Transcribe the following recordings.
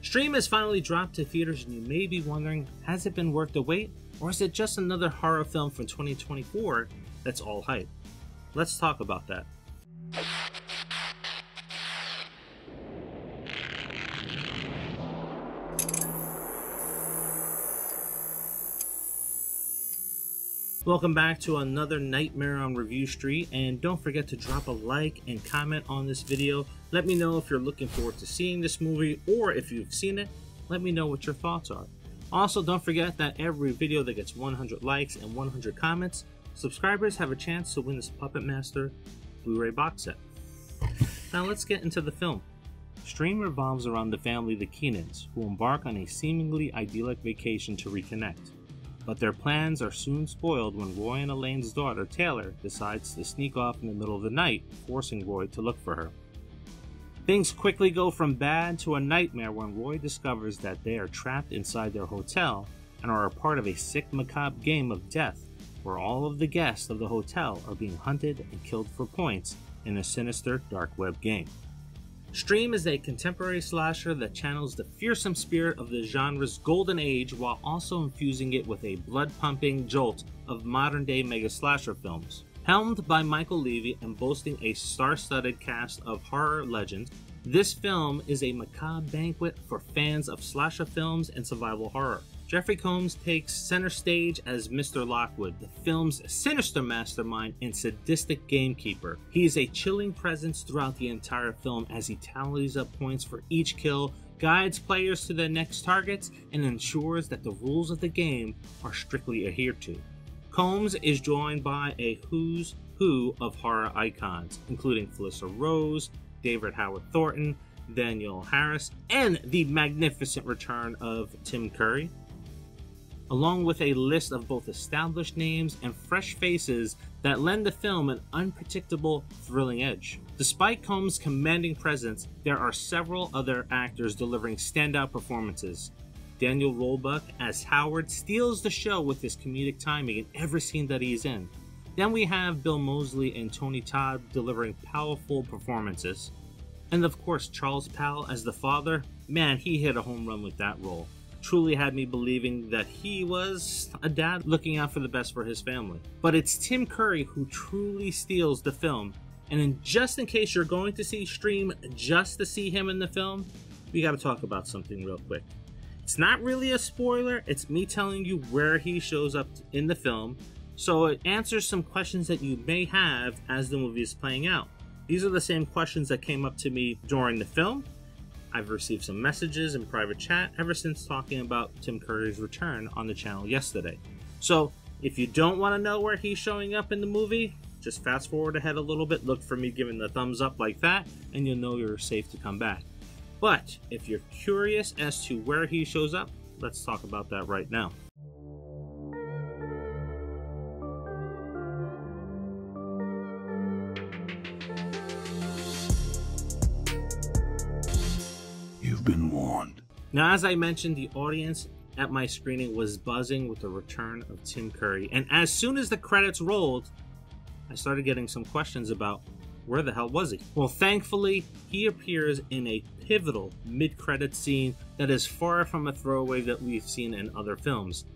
Stream has finally dropped to theaters, and you may be wondering, has it been worth the wait, or is it just another horror film from 2024 that's all hype? Let's talk about that. Welcome back to another Nightmare on Review Street, and don't forget to drop a like and comment on this video. Let me know if you're looking forward to seeing this movie, or if you've seen it, let me know what your thoughts are. Also, don't forget that every video that gets 100 likes and 100 comments, subscribers have a chance to win this Puppet Master Blu-ray box set. Now let's get into the film. Stream revolves around the family the Keenans, who embark on a seemingly idyllic vacation to reconnect. But their plans are soon spoiled when Roy and Elaine's daughter, Taylor, decides to sneak off in the middle of the night, forcing Roy to look for her. Things quickly go from bad to a nightmare when Roy discovers that they are trapped inside their hotel and are a part of a sick, macabre game of death, where all of the guests of the hotel are being hunted and killed for points in a sinister dark web game. Stream is a contemporary slasher that channels the fearsome spirit of the genre's golden age while also infusing it with a blood-pumping jolt of modern-day mega slasher films. Helmed by Michael Leavy and boasting a star-studded cast of horror legends, this film is a macabre banquet for fans of slasher films and survival horror. Jeffrey Combs takes center stage as Mr. Lockwood, the film's sinister mastermind and sadistic gamekeeper. He is a chilling presence throughout the entire film as he tallies up points for each kill, guides players to their next targets, and ensures that the rules of the game are strictly adhered to. Combs is joined by a who's who of horror icons, including Felissa Rose, David Howard Thornton, Danielle Harris, and the magnificent return of Tim Curry, along with a list of both established names and fresh faces that lend the film an unpredictable, thrilling edge. Despite Combs' commanding presence, there are several other actors delivering standout performances. Daniel Roebuck as Howard steals the show with his comedic timing in every scene that he's in. Then we have Bill Moseley and Tony Todd delivering powerful performances. And of course, Charles Powell as the father, man, he hit a home run with that role. Truly had me believing that he was a dad looking out for the best for his family. But it's Tim Curry who truly steals the film, and just in case you're going to see Stream just to see him in the film, we gotta talk about something real quick. It's not really a spoiler, it's me telling you where he shows up in the film, so it answers some questions that you may have as the movie is playing out. These are the same questions that came up to me during the film. I've received some messages in private chat ever since talking about Tim Curry's return on the channel yesterday. So if you don't want to know where he's showing up in the movie, just fast forward ahead a little bit, look for me giving the thumbs up like that, and you'll know you're safe to come back. But if you're curious as to where he shows up, let's talk about that right now. Been warned. Now, as I mentioned, the audience at my screening was buzzing with the return of Tim Curry, and as soon as the credits rolled, I started getting some questions about where the hell was he? Well, thankfully, he appears in a pivotal mid-credit scene that is far from a throwaway that we've seen in other films.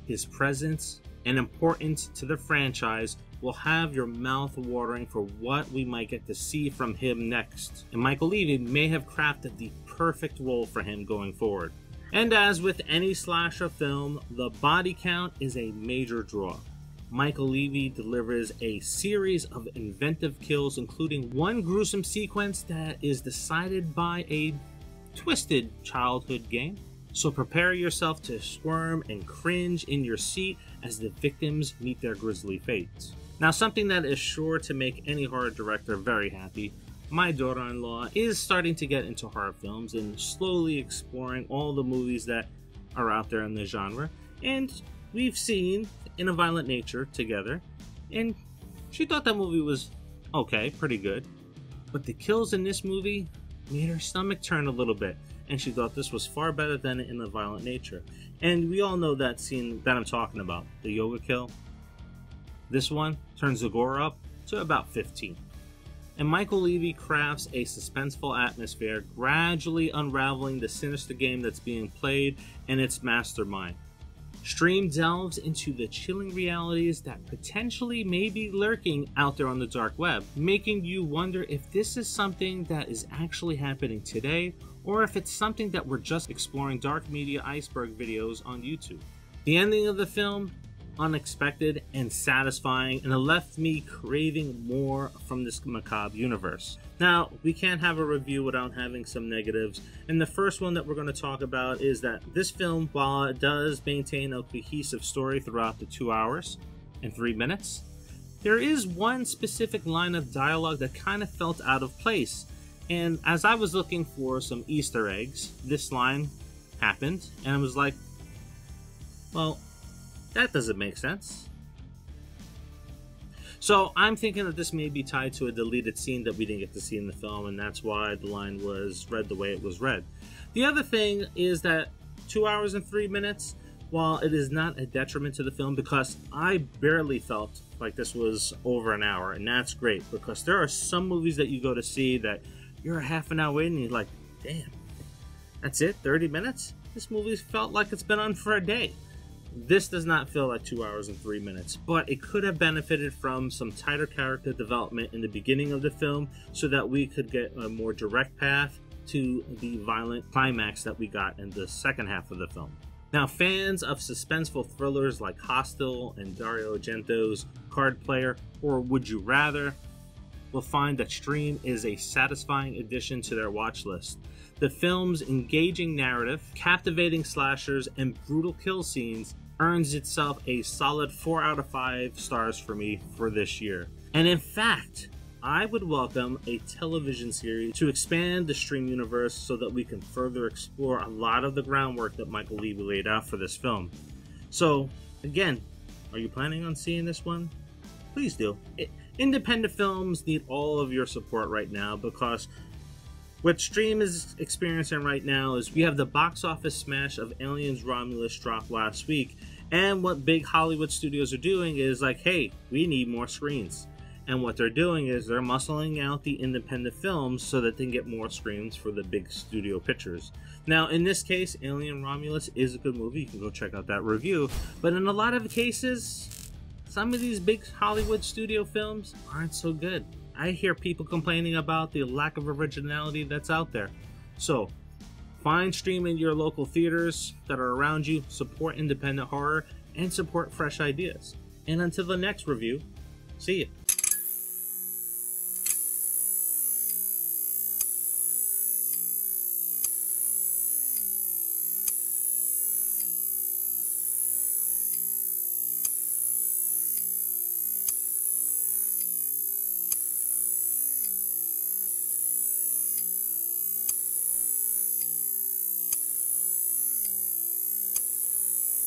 His presence and importance to the franchise will have your mouth watering for what we might get to see from him next, and Michael Leavy may have crafted the perfect role for him going forward. And as with any slasher film, the body count is a major draw. Michael Leavy delivers a series of inventive kills, including one gruesome sequence that is decided by a twisted childhood game. So prepare yourself to squirm and cringe in your seat as the victims meet their grisly fates. Now, something that is sure to make any horror director very happy, my daughter-in-law is starting to get into horror films and slowly exploring all the movies that are out there in the genre. And we've seen In a Violent Nature together, and she thought that movie was okay, pretty good. But the kills in this movie made her stomach turn a little bit, and she thought this was far better than In a Violent Nature. And we all know that scene that I'm talking about, the yoga kill. This one turns the gore up to about 15. and Michael Leavy crafts a suspenseful atmosphere, gradually unraveling the sinister game that's being played and its mastermind. Stream delves into the chilling realities that potentially may be lurking out there on the dark web, making you wonder if this is something that is actually happening today, or if it's something that we're just exploring dark media iceberg videos on YouTube. The ending of the film, unexpected and satisfying, and it left me craving more from this macabre universe. Now, we can't have a review without having some negatives, and the first one that we're going to talk about is that this film, while it does maintain a cohesive story throughout the 2 hours and 3 minutes, there is one specific line of dialogue that kind of felt out of place. And as I was looking for some Easter eggs, this line happened, and I was like, well, that doesn't make sense. So I'm thinking that this may be tied to a deleted scene that we didn't get to see in the film, and that's why the line was read the way it was read. The other thing is that 2 hours and 3 minutes, while it is not a detriment to the film, because I barely felt like this was over an hour, and that's great, because there are some movies that you go to see that you're a half an hour waiting and you're like, damn, that's it, 30 minutes? This movie felt like it's been on for a day. This does not feel like 2 hours and 3 minutes, but it could have benefited from some tighter character development in the beginning of the film so that we could get a more direct path to the violent climax that we got in the second half of the film. Now, fans of suspenseful thrillers like Hostel and Dario Argento's Card Player or Would You Rather will find that Stream is a satisfying addition to their watch list. The film's engaging narrative, captivating slashers, and brutal kill scenes earns itself a solid 4 out of 5 stars for me for this year. And in fact, I would welcome a television series to expand the Stream universe so that we can further explore a lot of the groundwork that Michael Leavy laid out for this film. So, again, are you planning on seeing this one? Please do. Independent films need all of your support right now, because what Stream is experiencing right now is we have the box office smash of Aliens Romulus drop last week, and what big Hollywood studios are doing is like, hey, we need more screens. And what they're doing is they're muscling out the independent films so that they can get more screens for the big studio pictures. Now, in this case, Alien Romulus is a good movie. You can go check out that review. But in a lot of cases, some of these big Hollywood studio films aren't so good. I hear people complaining about the lack of originality that's out there. So, find Stream in your local theaters that are around you, support independent horror, and support fresh ideas. And until the next review, see you.